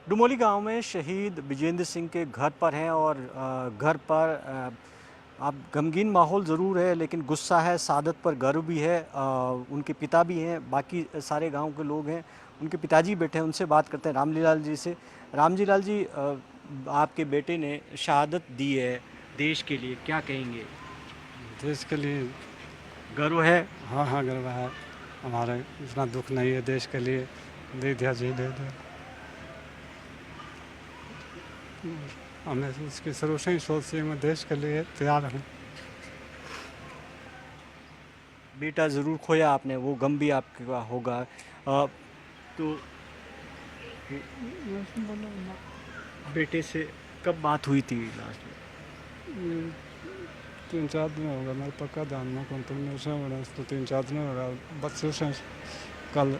डुमोली गांव में शहीद विजेंद्र सिंह के घर पर हैं और घर पर अब गमगीन माहौल ज़रूर है, लेकिन गुस्सा है, सादत पर गर्व भी है। उनके पिता भी हैं, बाकी सारे गांव के लोग हैं। उनके पिताजी बैठे हैं, उनसे बात करते हैं रामजी लाल जी से। रामजी लाल जी, आपके बेटे ने शहादत दी है देश के लिए, क्या कहेंगे? देश के लिए गर्व है? हाँ हाँ गर्व है। हमारा इतना दुख नहीं है, देश के लिए दे दिया जी, दे दिया। हमने इसकी शुरू से ही सोच से मैं देश के लिए तैयार हूँ। बेटा ज़रूर खोया आपने, वो गम भी आपके का होगा। तो बेटे से कब बात हुई थी लास्ट में? 3-4 दिन हो गया, मेरे पक्का ध्यान में कंटिन्यूशन हो रहा है, तो 3-4 दिन हो रहा बच्चों से कल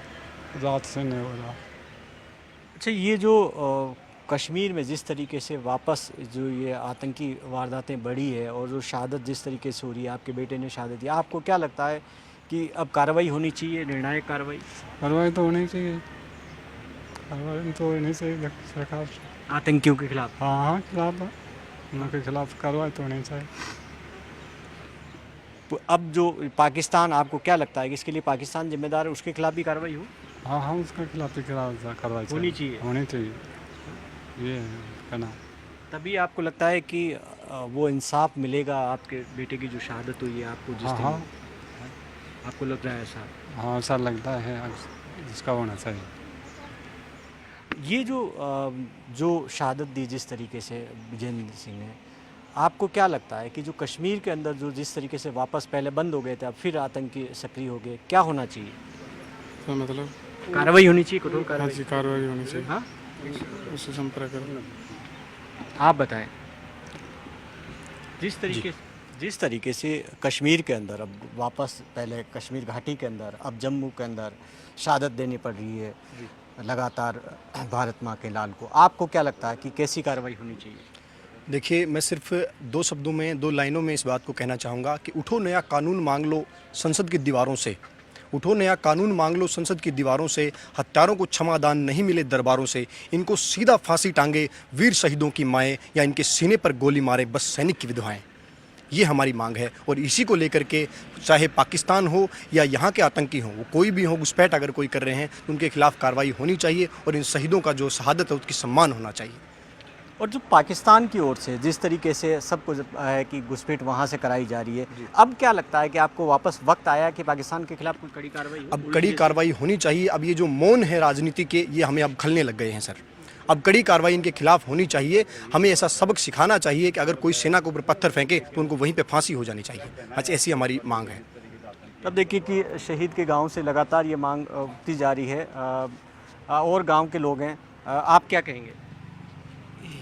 रात से नहीं हो रहा। अच्छा, ये जो कश्मीर में जिस तरीके से वापस जो ये आतंकी वारदातें बढ़ी है और जो शहादत जिस तरीके से हो रही है, आपके बेटे ने शहादत दी, आपको क्या लगता है कि अब कार्रवाई होनी चाहिए, निर्णायक कार्रवाई? कार्रवाई तो होनी चाहिए, कार्रवाई तो होनी चाहिए सरकार से। आतंकियों के खिलाफ? हाँ हाँ खिलाफ है, उनके खिलाफ कार्रवाई तो होनी चाहिए। तो अब जो पाकिस्तान, आपको क्या लगता है कि इसके लिए पाकिस्तान जिम्मेदार है, उसके खिलाफ भी कार्रवाई हो? हाँ हाँ उसके खिलाफ भी कार्रवाई होनी चाहिए। होनी चाहिए, ये कहना। तभी आपको लगता है कि वो इंसाफ मिलेगा आपके बेटे की जो शहादत हुई है, आपको जिस हाँ हाँ तरीके आपको लग रहा है ऐसा? हाँ ऐसा लगता है, इसका होना चाहिए। ये जो शहादत दी जिस तरीके से विजेंद्र सिंह ने, आपको क्या लगता है कि जो कश्मीर के अंदर जो जिस तरीके से वापस पहले बंद हो गए थे, अब फिर आतंकी सक्रिय हो गए, क्या होना चाहिए? तो मतलब कार्रवाई होनी चाहिए, कठोर हाँ जी कार्रवाई? कार्रवाई होनी चाहिए। हाँ, उससे संपर्क करो। आप बताएं। जिस तरीके से कश्मीर के अंदर अब वापस, पहले कश्मीर घाटी के अंदर, अब जम्मू के अंदर शहादत देनी पड़ रही है लगातार भारत माँ के लाल को, आपको क्या लगता है कि कैसी कार्रवाई होनी चाहिए? देखिए, मैं सिर्फ 2 शब्दों में, 2 लाइनों में इस बात को कहना चाहूँगा कि उठो नया कानून मांग लो संसद की दीवारों से। उठो नया कानून मांग लो संसद की दीवारों से। हत्यारों को क्षमादान नहीं मिले दरबारों से। इनको सीधा फांसी टांगे वीर शहीदों की माएँ, या इनके सीने पर गोली मारे बस सैनिक की विधवाएँ। ये हमारी मांग है, और इसी को लेकर के चाहे पाकिस्तान हो या यहाँ के आतंकी हों, वो कोई भी हो, घुसपैठ अगर कोई कर रहे हैं तो उनके खिलाफ कार्रवाई होनी चाहिए, और इन शहीदों का जो शहादत है उसकी सम्मान होना चाहिए। और जो पाकिस्तान की ओर से जिस तरीके से सब कुछ है कि घुसपैठ वहाँ से कराई जा रही है, अब क्या लगता है कि आपको वापस वक्त आया कि पाकिस्तान के खिलाफ कोई कड़ी कार्रवाई हो? अब कड़ी कार्रवाई होनी चाहिए। अब ये जो मौन है राजनीति के, ये हमें अब खलने लग गए हैं सर। अब कड़ी कार्रवाई इनके खिलाफ होनी चाहिए। हमें ऐसा सबक सिखाना चाहिए कि अगर कोई सेना के ऊपर पत्थर फेंके तो उनको वहीं पे फांसी हो जानी चाहिए। अच्छा, ऐसी हमारी मांग है। अब देखिए कि शहीद के गांव से लगातार ये मांग उठती जा रही है, और गांव के लोग हैं, आप क्या कहेंगे?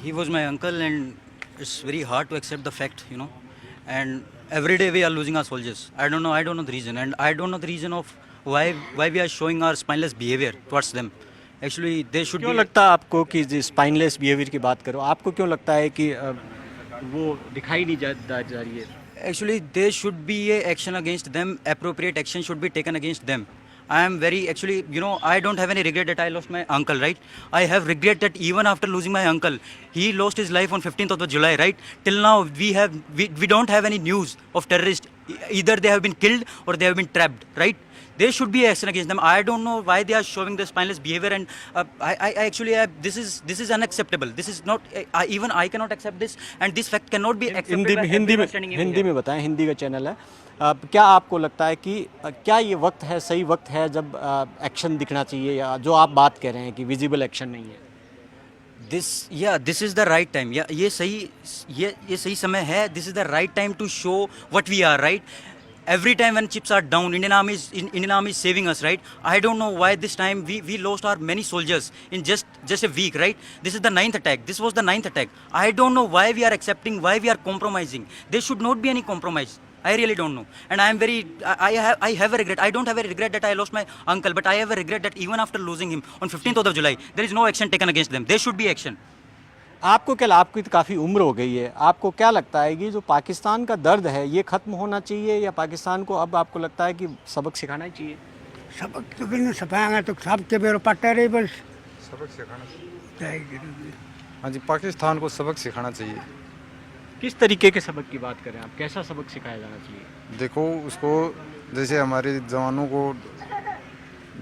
He was my uncle, and it's very hard to accept the fact, and every day we are losing our soldiers. I don't know the reason, and I don't know the reason of why we are showing our spineless behavior towards them. Actually they should क्यों be, लगता है आपको कि spineless behaviour की बात करो, आपको क्यों लगता है कि वो दिखाई नहीं जा रही है? actually there should be a action against them, appropriate action should be taken against them. I am very, actually, I don't have any regret that I lost my uncle, right? I have regret that even after losing my uncle, he lost his life on 15th of July, right? Till now we don't have any news of terrorists. Either they have been killed or they have been trapped, right? There should be action against them. I don't know why they are showing this spineless behavior, and this is unacceptable. This is not, even I cannot accept this, and this fact cannot be accepted by everyone standing in Hindi here. में बताएं, हिंदी का channel है। क्या आपको लगता है कि क्या ये वक्त है, सही वक्त है जब एक्शन दिखना चाहिए, या जो आप बात कह रहे हैं कि विजिबल एक्शन नहीं है? This is the right time. ये सही समय है. This is the right time to show what we are, right? Every time when chips are down, Indian Army is saving us, right? I don't know why this time we lost our many soldiers in just a week, right? This is the 9th attack. This was the 9th attack. I don't know why we are accepting, why we are compromising. There should not be any compromise. I really don't know, and I have a regret. I don't have a regret that I lost my uncle, but I have a regret that even after losing him on 15th of July, there is no action taken against them. There should be action. आपको क्या, आपकी तो काफ़ी उम्र हो गई है, आपको क्या लगता है कि जो पाकिस्तान का दर्द है ये ख़त्म होना चाहिए, या पाकिस्तान को अब आपको लगता है कि सबक सिखाना ही चाहिए? सबक तो किन सिखाएंगे तो सब के बेरो पट्टे रही बस। सबक सिखाना हाँ जी, पाकिस्तान को सबक सिखाना चाहिए। किस तरीके के सबक की बात करें आप, कैसा सबक सिखाया जाना चाहिए? देखो उसको, जैसे हमारे जवानों को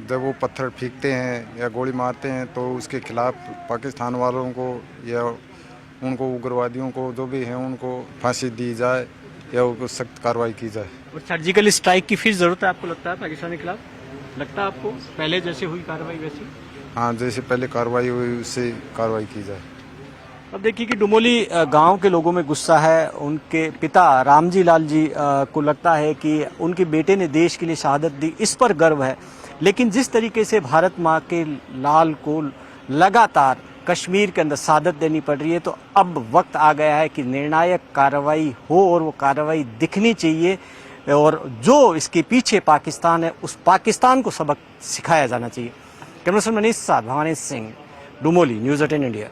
जब वो पत्थर फेंकते हैं या गोली मारते हैं तो उसके खिलाफ पाकिस्तान वालों को या उनको उग्रवादियों को जो भी हैं उनको फांसी दी जाए या उनको सख्त कार्रवाई की जाए। और सर्जिकल स्ट्राइक की फिर ज़रूरत है आपको लगता है पाकिस्तान के खिलाफ? लगता है आपको पहले जैसे हुई कार्रवाई वैसी? हाँ, जैसे पहले कार्रवाई हुई उससे कार्रवाई की जाए। अब देखिए कि डुमोली गांव के लोगों में गुस्सा है। उनके पिता रामजी लाल जी को लगता है कि उनके बेटे ने देश के लिए शहादत दी, इस पर गर्व है। लेकिन जिस तरीके से भारत माँ के लाल को लगातार कश्मीर के अंदर शहादत देनी पड़ रही है, तो अब वक्त आ गया है कि निर्णायक कार्रवाई हो और वो कार्रवाई दिखनी चाहिए और जो इसके पीछे पाकिस्तान है उस पाकिस्तान को सबक सिखाया जाना चाहिए। कैमरा पर्सन मनीष साथ, भवानी सिंह, डुमोली, न्यूज़ 18 इंडिया।